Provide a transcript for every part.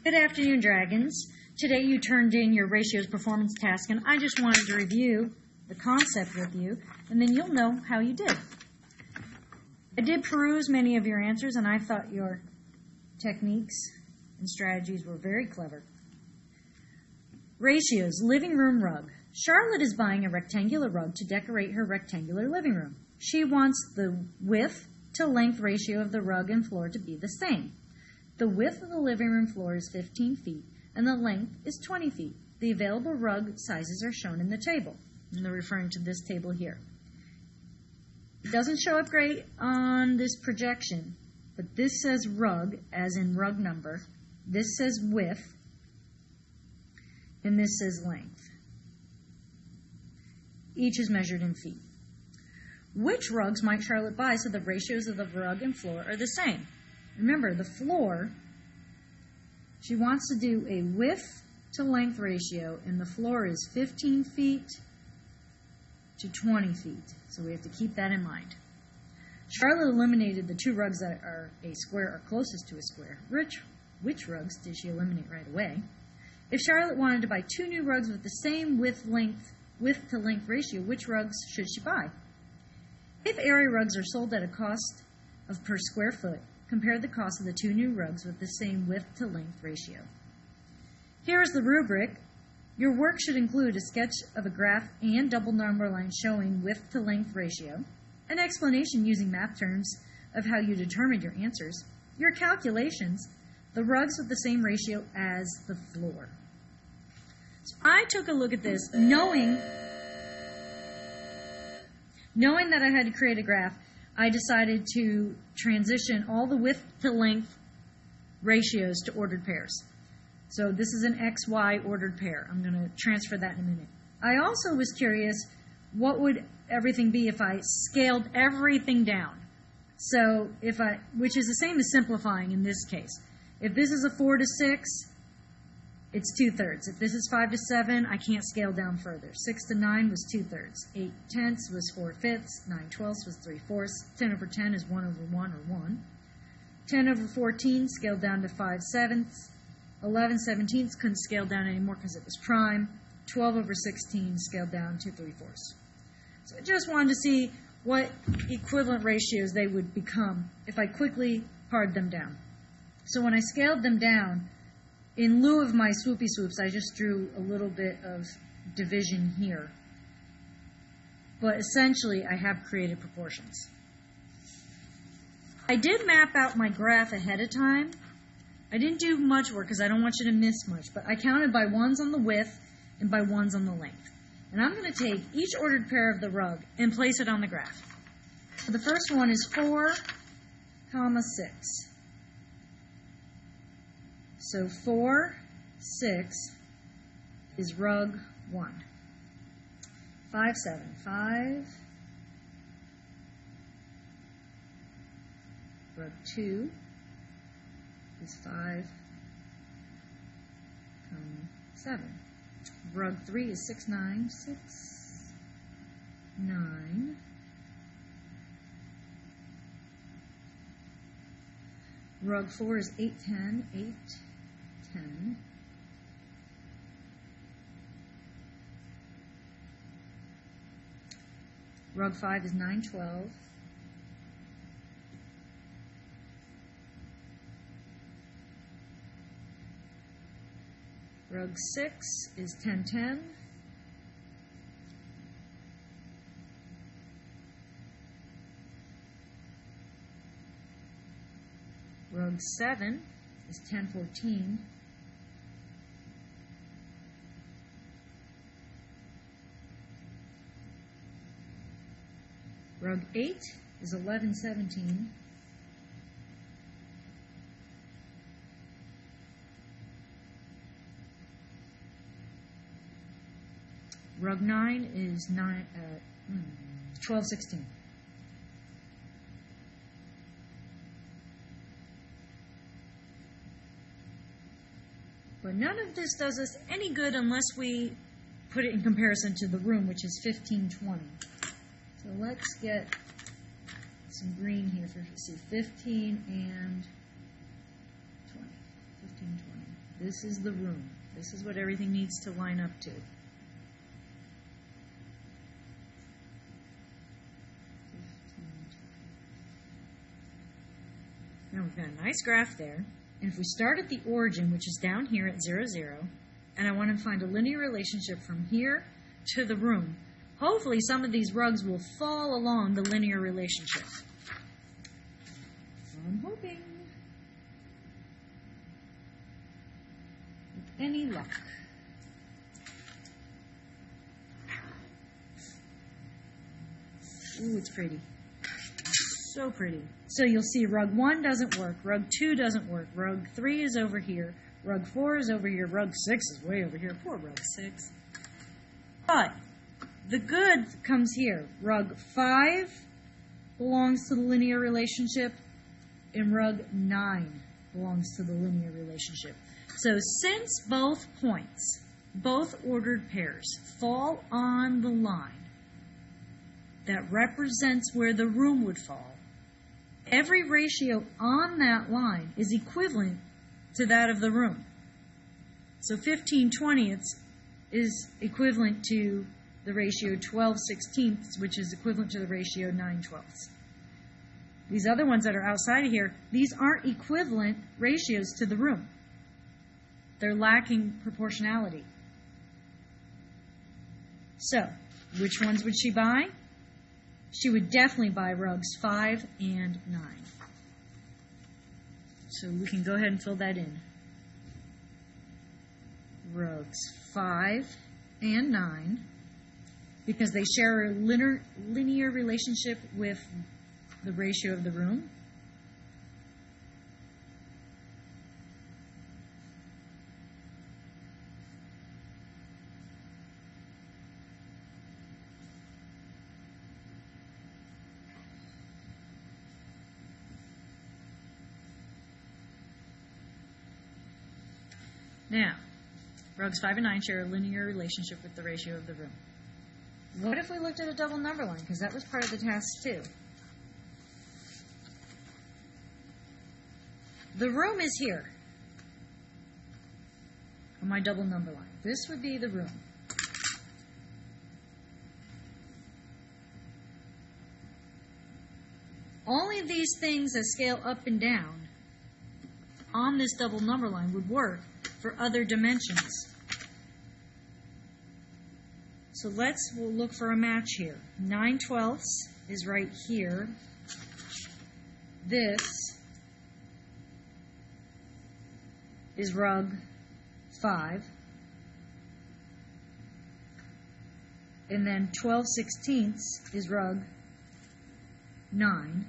Good afternoon, Dragons. Today you turned in your ratios performance task, and I just wanted to review the concept with you, and then you'll know how you did. I did peruse many of your answers, and I thought your techniques and strategies were very clever. Ratios, living room rug. Charlotte is buying a rectangular rug to decorate her rectangular living room. She wants the width to length ratio of the rug and floor to be the same. The width of the living room floor is 15 feet, and the length is 20 feet. The available rug sizes are shown in the table, and they're referring to this table here. It doesn't show up great on this projection, but this says rug, as in rug number. This says width, and this says length. Each is measured in feet. Which rugs might Charlotte buy so the ratios of the rug and floor are the same? Remember, the floor, she wants to do a width to length ratio, and the floor is 15 feet to 20 feet. So we have to keep that in mind. Charlotte eliminated the two rugs that are a square or closest to a square. Which rugs did she eliminate right away? If Charlotte wanted to buy two new rugs with the same width to length ratio, which rugs should she buy? If area rugs are sold at a cost of per square foot, compare the cost of the two new rugs with the same width to length ratio. Here is the rubric. Your work should include a sketch of a graph and double number line showing width to length ratio, an explanation using math terms of how you determined your answers, your calculations, the rugs with the same ratio as the floor. So I took a look at this knowing that I had to create a graph. I decided to transition all the width to length ratios to ordered pairs. So this is an XY ordered pair. I'm going to transfer that in a minute. I also was curious, what would everything be if I scaled everything down? So which is the same as simplifying in this case. If this is a 4 to 6, it's 2/3. If this is 5 to 7, I can't scale down further. 6 to 9 was 2/3. 8 tenths was 4/5. 9 twelfths was 3/4. 10 over 10 is 1 over 1 or 1. 10 over 14 scaled down to 5/7. 11 17ths couldn't scale down anymore because it was prime. 12 over 16 scaled down to 3/4. So I just wanted to see what equivalent ratios they would become if I quickly pared them down. So when I scaled them down, in lieu of my swoopy swoops, I just drew a little bit of division here. But essentially, I have created proportions. I did map out my graph ahead of time. I didn't do much work because I don't want you to miss much, but I counted by ones on the width and by ones on the length. And I'm going to take each ordered pair of the rug and place it on the graph. So the first one is 4, 6. So 4, 6 is rug 1. 5, 7, 5. Rug 2 is 5, 7. Rug 3 is 6, 9, 6, 9. Rug 4 is 8, 10, 8, 10. Rug 5 is 9, 12. Rug 6 is 10, 10. Rug 7 is 10, 14. Rug 8 is 11, 17. Rug 9 is 12, 16. But none of this does us any good unless we put it in comparison to the room, which is 1520. So let's get some green here for see 15 and 20. 15, This is the room. This is what everything needs to line up to. Now we've got a nice graph there. And if we start at the origin, which is down here at 0, 0, and I want to find a linear relationship from here to the room, hopefully some of these rugs will fall along the linear relationship. I'm hoping. With any luck. Ooh, it's pretty. So pretty. So you'll see rug 1 doesn't work, rug 2 doesn't work, rug 3 is over here, rug 4 is over here, rug 6 is way over here. Poor rug 6. But the good comes here. Rug 5 belongs to the linear relationship, and rug 9 belongs to the linear relationship. So since both points, both ordered pairs, fall on the line that represents where the room would fall, every ratio on that line is equivalent to that of the room. So 15/20 is equivalent to the ratio 12/16, which is equivalent to the ratio 9/12. These other ones that are outside of here, these aren't equivalent ratios to the room. They're lacking proportionality. So, which ones would she buy? She would definitely buy rugs 5 and 9. So we can go ahead and fill that in. Rugs 5 and 9, because they share a linear relationship with the ratio of the room. Now, rugs 5 and 9 share a linear relationship with the ratio of the room. What if we looked at a double number line? Because that was part of the task too. The room is here on my double number line. This would be the room. Only these things that scale up and down on this double number line would work for other dimensions. So we'll look for a match here. 9/12 is right here. This is rug 5. And then 12/16 is rug 9.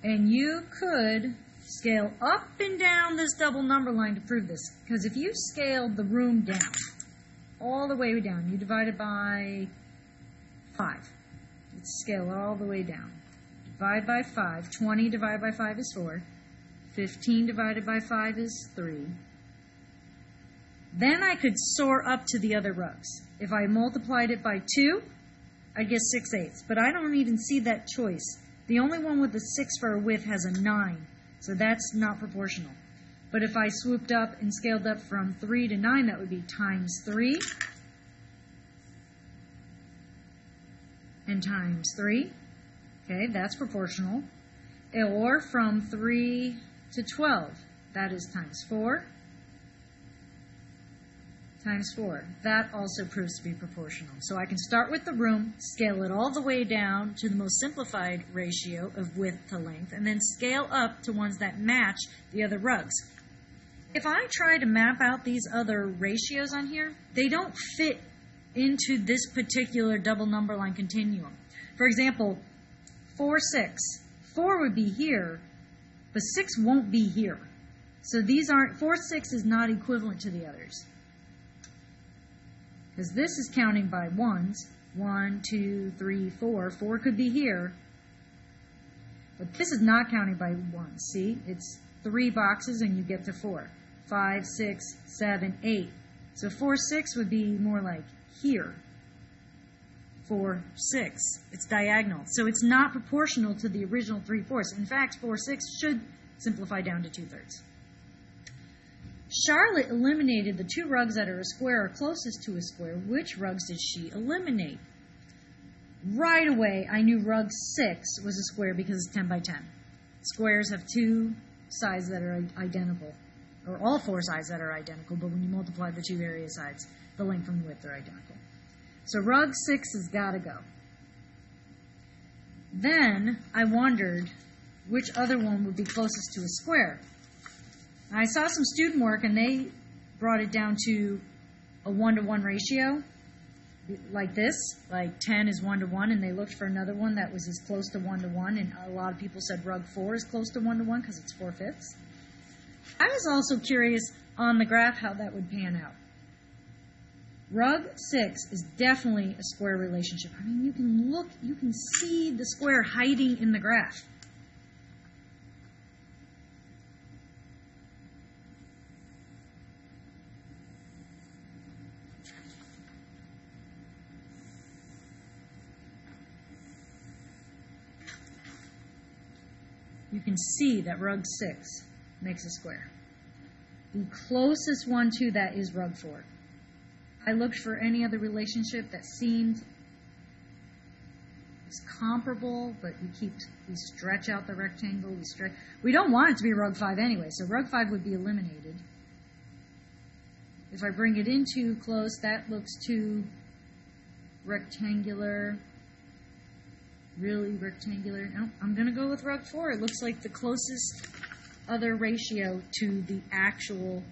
And you could scale up and down this double number line to prove this. Because if you scaled the room down, all the way down, you divide it by 5. Let's scale it all the way down. Divide by 5. 20 divided by 5 is 4. 15 divided by 5 is 3. Then I could soar up to the other rugs. If I multiplied it by 2, I'd get 6/8. But I don't even see that choice. The only one with a 6 for a width has a 9. So that's not proportional. But if I swooped up and scaled up from 3 to 9, that would be times 3 and times 3. Okay, that's proportional. Or from 3 to 12, that is times 4 times 4. That also proves to be proportional. So I can start with the room, scale it all the way down to the most simplified ratio of width to length, and then scale up to ones that match the other rugs. If I try to map out these other ratios on here, they don't fit into this particular double number line continuum. For example, 4, 6. 4 would be here, but 6 won't be here. So these aren't, 4, 6 is not equivalent to the others. Because this is counting by ones. 1, 2, 3, 4. 4 could be here. But this is not counting by ones. See? It's 3 boxes and you get to 4. 5, 6, 7, 8. So 4, 6 would be more like here. 4, 6. It's diagonal. So it's not proportional to the original 3/4. In fact, 4, 6 should simplify down to 2/3. Charlotte eliminated the 2 rugs that are a square or closest to a square. Which rugs did she eliminate? Right away, I knew rug 6 was a square because it's 10 by 10. Squares have 2 sides that are identical, or all 4 sides that are identical, but when you multiply the 2 area sides, the length and the width are identical. So rug 6 has got to go. Then I wondered which other one would be closest to a square. I saw some student work, and they brought it down to a 1-to-1 ratio, like this, like 10 is 1-to-1, and they looked for another one that was as close to 1-to-1, and a lot of people said rug 4 is close to 1-to-1 because it's 4/5. I was also curious on the graph how that would pan out. Rug 6 is definitely a square relationship. I mean, you can see the square hiding in the graph. You can see that rug 6 makes a square. The closest one to that is rug 4. I looked for any other relationship that seemed comparable, but we stretch out the rectangle, we don't want it to be rug 5 anyway, so rug 5 would be eliminated. If I bring it in too close, that looks too rectangular. Really rectangular. No, I'm going to go with rug 4. It looks like the closest other ratio to the actual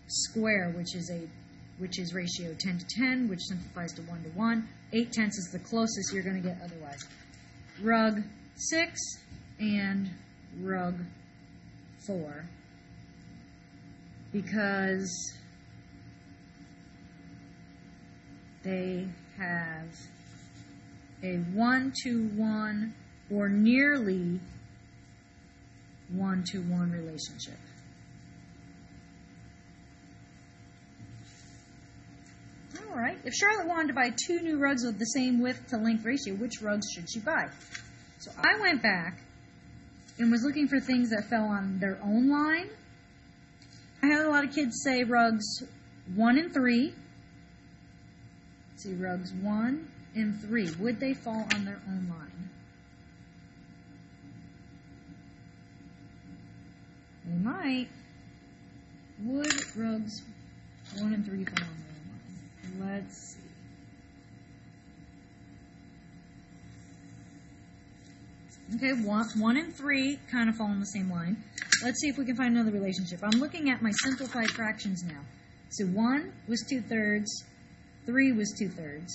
square, which is ratio 10 to 10, which simplifies to 1-to-1. 8/10 is the closest you're going to get otherwise. Rug 6 and rug 4, because they have a 1-to-1 or nearly 1-to-1 relationship. All right. If Charlotte wanted to buy 2 new rugs with the same width to length ratio, which rugs should she buy? So I went back and was looking for things that fell on their own line. I had a lot of kids say rugs 1 and 3. Let's see, rugs 1 and 3. Would they fall on their own line? They might. Would rugs 1 and 3 fall on their own line? Let's see. Okay, 1 and 3 kind of fall on the same line. Let's see if we can find another relationship. I'm looking at my simplified fractions now. So 1 was 2/3, 3 was 2/3.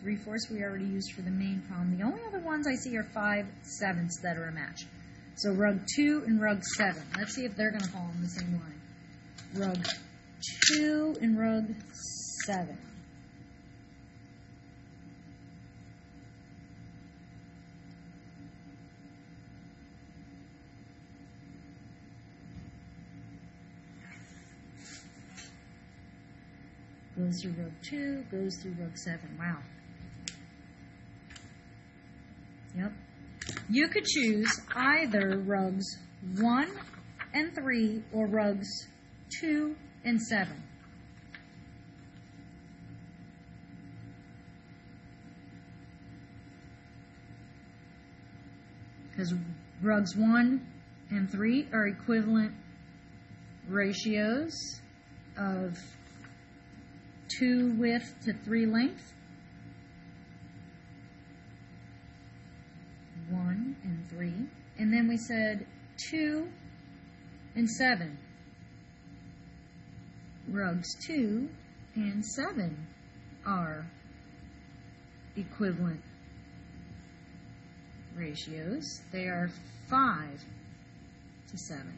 3/4 we already used for the main problem. The only other ones I see are 5/7 that are a match. So rug 2 and rug 7. Let's see if they're going to fall on the same line. Rug 2 and rug 7. Goes through rug 2, goes through rug 7. Wow. Yep. You could choose either rugs 1 and 3 or rugs 2 and 7. Because rugs 1 and 3 are equivalent ratios of 2 width to 3 length. 1 and 3. And then we said 2 and 7. Rugs 2 and 7 are equivalent ratios. They are 5 to 7.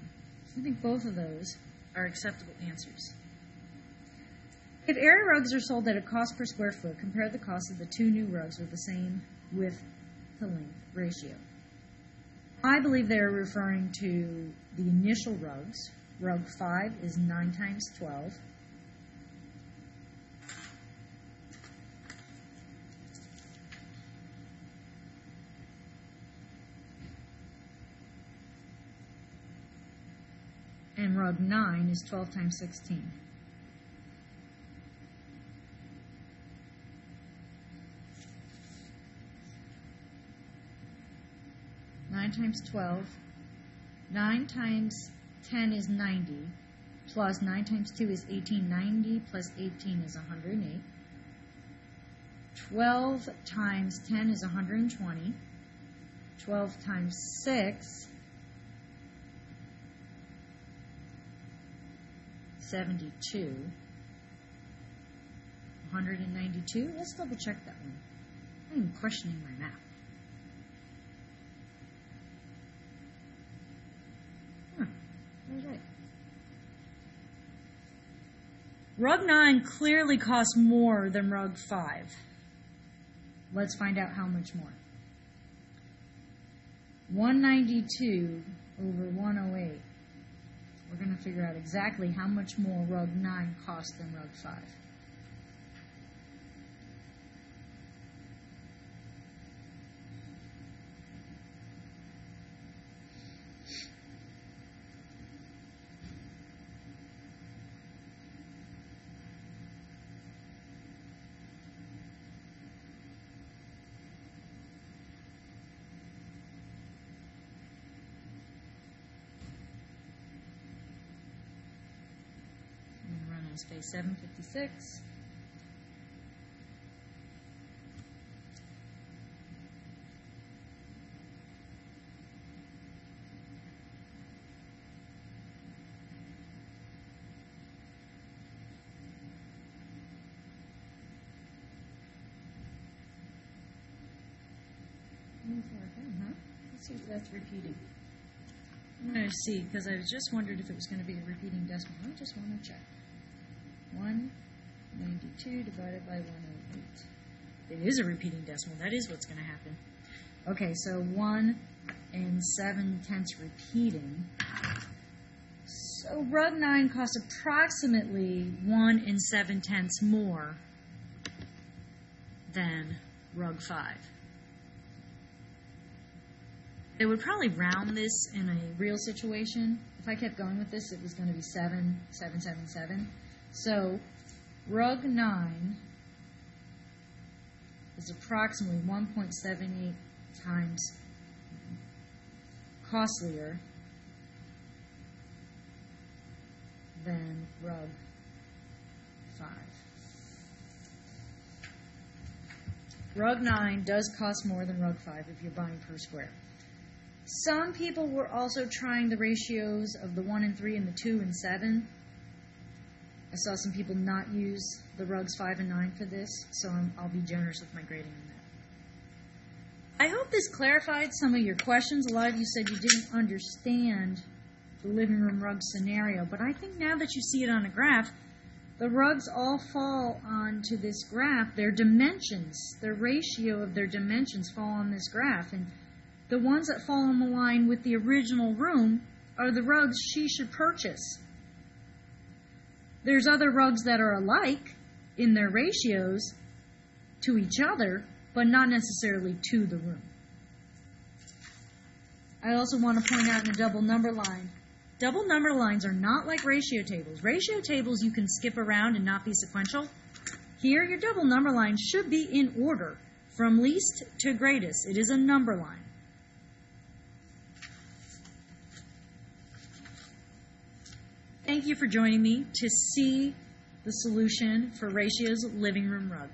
I think both of those are acceptable answers. If area rugs are sold at a cost per square foot, compare the cost of the 2 new rugs with the same width to length ratio. I believe they're referring to the initial rugs. Rug 5 is 9 times 12. in rug 9 is 12 times 16. Nine times 12. 9 times 10 is 90. Plus 9 times 2 is 18. 90 plus 18 is 108. 12 times 10 is 120. 12 times 6, 72. 192. Let's double check that one. I'm questioning my math. That's right. Rug 9 clearly costs more than rug 5. Let's find out how much more. 192 over 108. We're going to figure out exactly how much more rug 9 costs than rug 5. Space 756. Let's see if that's repeating. I'm going to see, because I was just wondered if it was going to be a repeating decimal. I just want to check. 192 divided by 108. It is a repeating decimal. That is what's going to happen. Okay, so 1 and 7/10 repeating. So rug 9 costs approximately 1 and 7/10 more than rug 5. They would probably round this in a real situation. If I kept going with this, it was going to be 7, 7, 7, 7. So rug 9 is approximately 1.78 times costlier than rug 5. Rug 9 does cost more than rug 5 if you're buying per square. Some people were also trying the ratios of the 1 and 3 and the 2 and 7. I saw some people not use the rugs 5 and 9 for this, so I'll be generous with my grading on that. I hope this clarified some of your questions. A lot of you said you didn't understand the living room rug scenario, but I think now that you see it on a graph, the rugs all fall onto this graph. Their dimensions, their ratio of their dimensions fall on this graph, and the ones that fall on the line with the original room are the rugs she should purchase. There's other rugs that are alike in their ratios to each other, but not necessarily to the room. I also want to point out in a double number line, double number lines are not like ratio tables. Ratio tables you can skip around and not be sequential. Here, your double number line should be in order, from least to greatest. It is a number line. Thank you for joining me to see the solution for Ratio's living room rug.